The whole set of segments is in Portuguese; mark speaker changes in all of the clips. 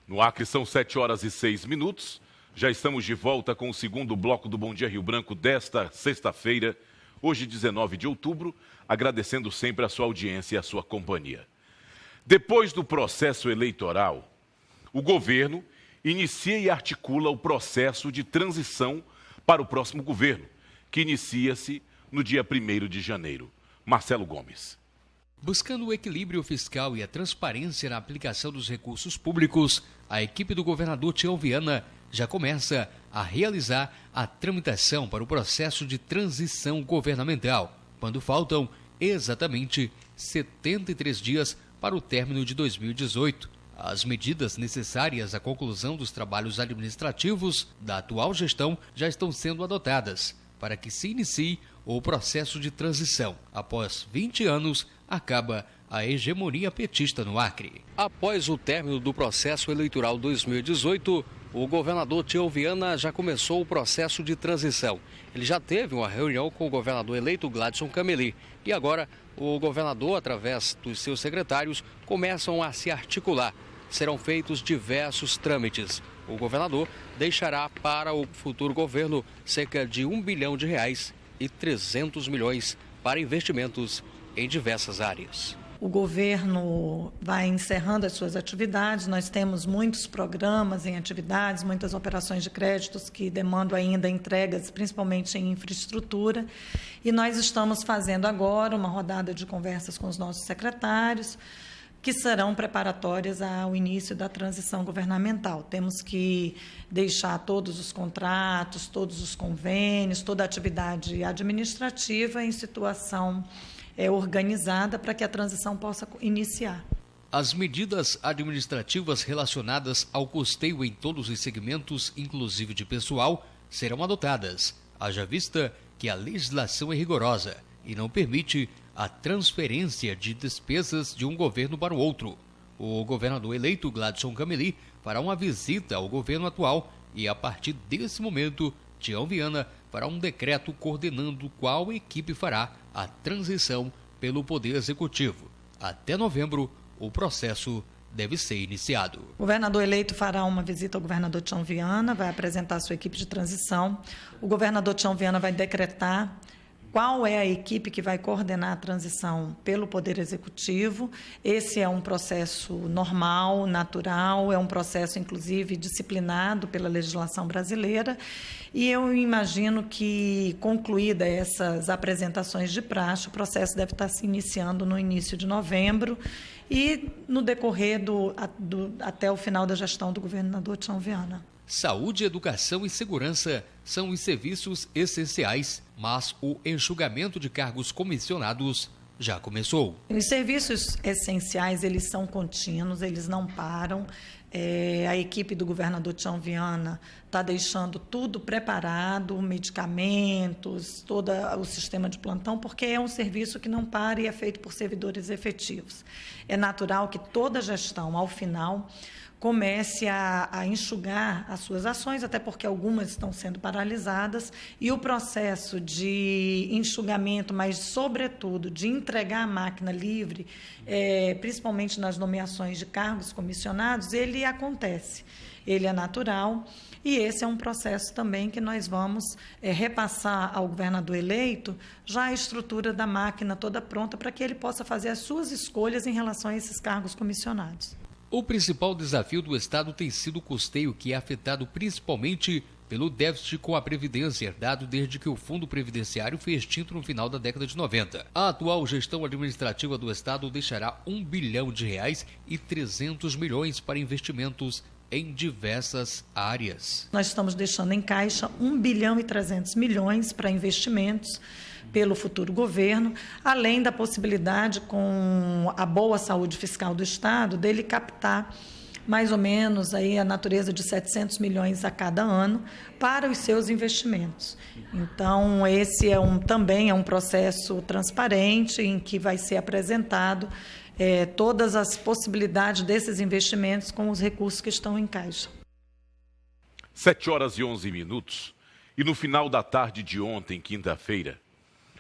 Speaker 1: No Acre são 7h06. Já estamos de volta com o segundo bloco do Bom Dia Rio Branco desta sexta-feira, hoje 19 de outubro, agradecendo sempre a sua audiência e a sua companhia. Depois do processo eleitoral, o governo inicia e articula o processo de transição para o próximo governo, que inicia-se no dia 1º de janeiro. Marcelo Gomes.
Speaker 2: Buscando o equilíbrio fiscal e a transparência na aplicação dos recursos públicos, a equipe do governador Tião Viana já começa a realizar a tramitação para o processo de transição governamental, quando faltam exatamente 73 dias para o término de 2018. As medidas necessárias à conclusão dos trabalhos administrativos da atual gestão já estão sendo adotadas para que se inicie o processo de transição. Após 20 anos, acaba a hegemonia petista no Acre. Após o término do processo eleitoral 2018, o governador Tião Viana já começou o processo de transição. Ele já teve uma reunião com o governador eleito Gladson Cameli e agora o governador, através dos seus secretários, começam a se articular. Serão feitos diversos trâmites. O governador deixará para o futuro governo cerca de R$1 bilhão e 300 milhões para investimentos em diversas áreas.
Speaker 3: O governo vai encerrando as suas atividades, nós temos muitos programas em atividades, muitas operações de créditos que demandam ainda entregas, principalmente em infraestrutura, e nós estamos fazendo agora uma rodada de conversas com os nossos secretários, que serão preparatórias ao início da transição governamental. Temos que deixar todos os contratos, todos os convênios, toda a atividade administrativa em situação organizada para que a transição possa iniciar.
Speaker 2: As medidas administrativas relacionadas ao custeio em todos os segmentos, inclusive de pessoal, serão adotadas, haja vista que a legislação é rigorosa e não permite a transferência de despesas de um governo para o outro. O governador eleito Gladson Cameli fará uma visita ao governo atual e, a partir desse momento, Tião Viana fará um decreto coordenando qual equipe fará a transição pelo Poder Executivo. Até novembro, o processo deve ser iniciado.
Speaker 3: O governador eleito fará uma visita ao governador Tião Viana, vai apresentar a sua equipe de transição. O governador Tião Viana vai decretar qual é a equipe que vai coordenar a transição pelo Poder Executivo. Esse é um processo normal, natural, é um processo, inclusive, disciplinado pela legislação brasileira. E eu imagino que, concluídas essas apresentações de praxe, o processo deve estar se iniciando no início de novembro e no decorrer até o final da gestão do governador Tião Viana.
Speaker 2: Saúde, educação e segurança são os serviços essenciais, mas o enxugamento de cargos comissionados já começou.
Speaker 3: Os serviços essenciais, eles são contínuos, eles não param. A equipe do governador Tião Viana está deixando tudo preparado, medicamentos, todo o sistema de plantão, porque é um serviço que não para e é feito por servidores efetivos. É natural que toda gestão, ao final, comece a enxugar as suas ações, até porque algumas estão sendo paralisadas, e o processo de enxugamento, mas, sobretudo, de entregar a máquina livre, principalmente nas nomeações de cargos comissionados, ele acontece, ele é natural, e esse é um processo também que nós vamos repassar ao governador eleito já a estrutura da máquina toda pronta para que ele possa fazer as suas escolhas em relação a esses cargos comissionados.
Speaker 2: O principal desafio do Estado tem sido o custeio, que é afetado principalmente pelo déficit com a Previdência, herdado desde que o Fundo Previdenciário foi extinto no final da década de 90. A atual gestão administrativa do Estado deixará R$1 bilhão e 300 milhões para investimentos em diversas áreas.
Speaker 3: Nós estamos deixando em caixa R$1 bilhão e 300 milhões para investimentos pelo futuro governo, além da possibilidade, com a boa saúde fiscal do Estado, dele captar mais ou menos aí a natureza de 700 milhões a cada ano para os seus investimentos. Então, esse também é um processo transparente em que vai ser apresentado todas as possibilidades desses investimentos com os recursos que estão em caixa.
Speaker 1: 7h11. E no final da tarde de ontem, quinta-feira,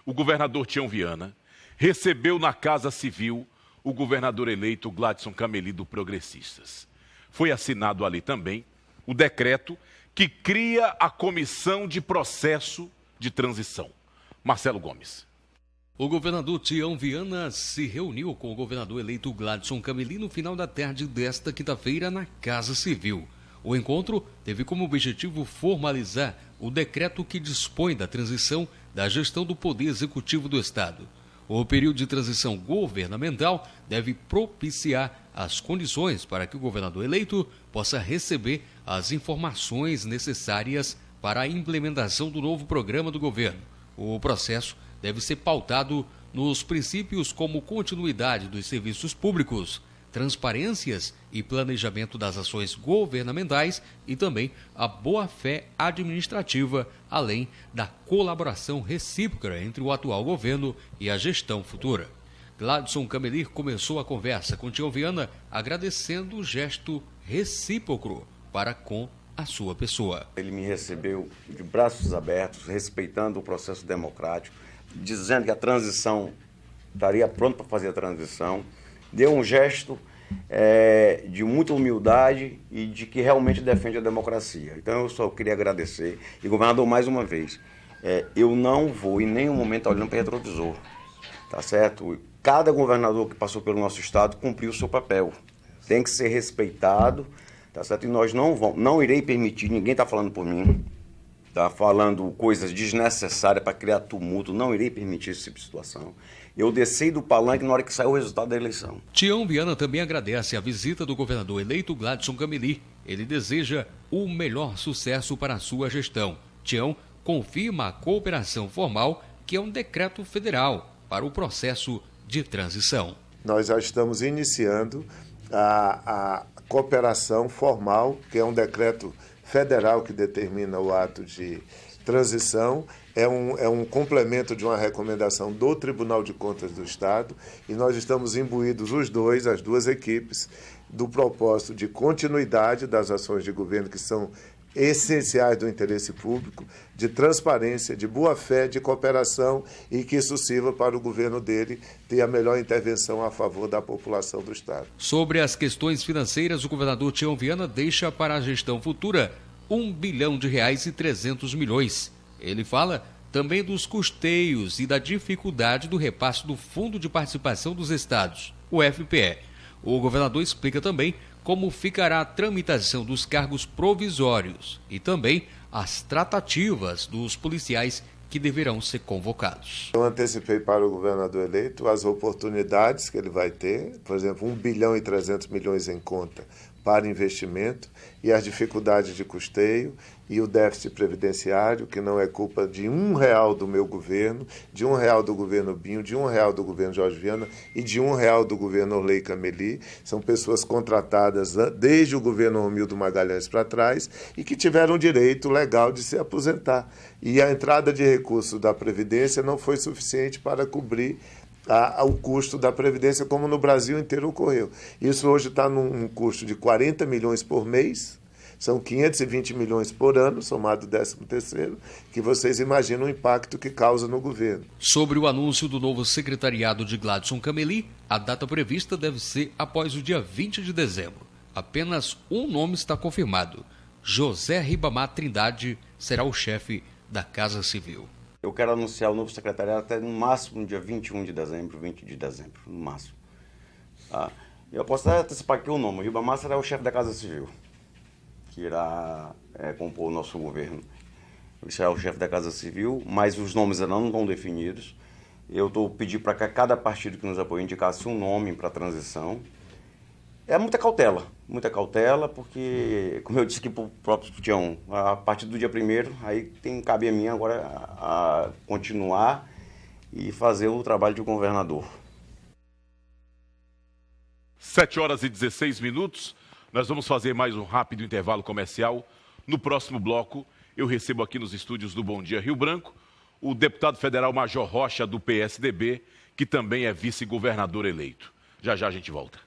Speaker 1: o governador Tião Viana recebeu na Casa Civil o governador eleito Gladson Cameli do Progressistas. foi assinado ali também o decreto que cria a Comissão de Processo de Transição. Marcelo Gomes.
Speaker 2: O governador Tião Viana se reuniu com o governador eleito Gladson Cameli no final da tarde desta quinta-feira na Casa Civil. O encontro teve como objetivo formalizar o decreto que dispõe da transição da gestão do Poder Executivo do Estado. O período de transição governamental deve propiciar as condições para que o governador eleito possa receber as informações necessárias para a implementação do novo programa do governo. O processo deve ser pautado nos princípios como continuidade dos serviços públicos, transparências e planejamento das ações governamentais e também a boa-fé administrativa, além da colaboração recíproca entre o atual governo e a gestão futura. Gladson Cameli começou a conversa com Tião Viana agradecendo o gesto recíproco para com a sua pessoa.
Speaker 4: Ele me recebeu de braços abertos, respeitando o processo democrático, dizendo que a transição estaria pronto para fazer a transição. Deu um gesto de muita humildade e de que realmente defende a democracia. Então eu só queria agradecer. E, governador, mais uma vez, eu não vou em nenhum momento olhando para o retrovisor, tá certo? Cada governador que passou pelo nosso estado cumpriu o seu papel. Tem que ser respeitado, tá certo? E nós não irei permitir, ninguém está falando por mim, está falando coisas desnecessárias para criar tumulto, não irei permitir esse tipo de situação. Eu desci do palanque na hora que saiu o resultado da eleição.
Speaker 2: Tião Viana também agradece a visita do governador eleito Gladson Cameli. Ele deseja o melhor sucesso para a sua gestão. Tião confirma a cooperação formal, que é um decreto federal para o processo de transição.
Speaker 5: Nós já estamos iniciando a cooperação formal, que é um decreto federal que determina o ato de transição, é um complemento de uma recomendação do Tribunal de Contas do Estado, e nós estamos imbuídos as duas equipes, do propósito de continuidade das ações de governo que são essenciais do interesse público, de transparência, de boa-fé, de cooperação, e que isso sirva para o governo dele ter a melhor intervenção a favor da população do Estado.
Speaker 2: Sobre as questões financeiras, o governador Tião Viana deixa para a gestão futura R$1 bilhão e 300 milhões. Ele fala também dos custeios e da dificuldade do repasse do Fundo de Participação dos Estados, o FPE. O governador explica também como ficará a tramitação dos cargos provisórios e também as tratativas dos policiais que deverão ser convocados.
Speaker 5: Eu antecipei para o governador eleito as oportunidades que ele vai ter, por exemplo, R$1 bilhão e 300 milhões em conta para investimento, e as dificuldades de custeio e o déficit previdenciário, que não é culpa de R$1 do meu governo, de R$1 do governo Binho, de R$1 do governo Jorge Viana e de R$1 do governo Orley Cameli. São pessoas contratadas desde o governo Romildo Magalhães para trás e que tiveram direito legal de se aposentar. E a entrada de recursos da Previdência não foi suficiente para cobrir o custo da Previdência, como no Brasil inteiro ocorreu. Isso hoje está num custo de 40 milhões por mês, são 520 milhões por ano, somado 13º, que vocês imaginam o impacto que causa no governo.
Speaker 2: Sobre o anúncio do novo secretariado de Gladson Cameli, a data prevista deve ser após o dia 20 de dezembro. Apenas um nome está confirmado. José Ribamar Trindade será o chefe da Casa Civil.
Speaker 4: Eu quero anunciar o novo secretariado até no máximo no dia 21 de dezembro, 20 de dezembro, no máximo. Eu posso até antecipar aqui o nome. O Ribamar será o chefe da Casa Civil, que irá compor o nosso governo. Ele será o chefe da Casa Civil, mas os nomes ainda não estão definidos. Eu estou pedindo para que cada partido que nos apoia indicasse um nome para a transição. É muita cautela, porque, como eu disse aqui para o próprio Tião, a partir do dia 1º, aí cabe a mim agora a continuar e fazer o trabalho de governador.
Speaker 1: 7h16, nós vamos fazer mais um rápido intervalo comercial. No próximo bloco, eu recebo aqui nos estúdios do Bom Dia Rio Branco o deputado federal Major Rocha, do PSDB, que também é vice-governador eleito. Já já a gente volta.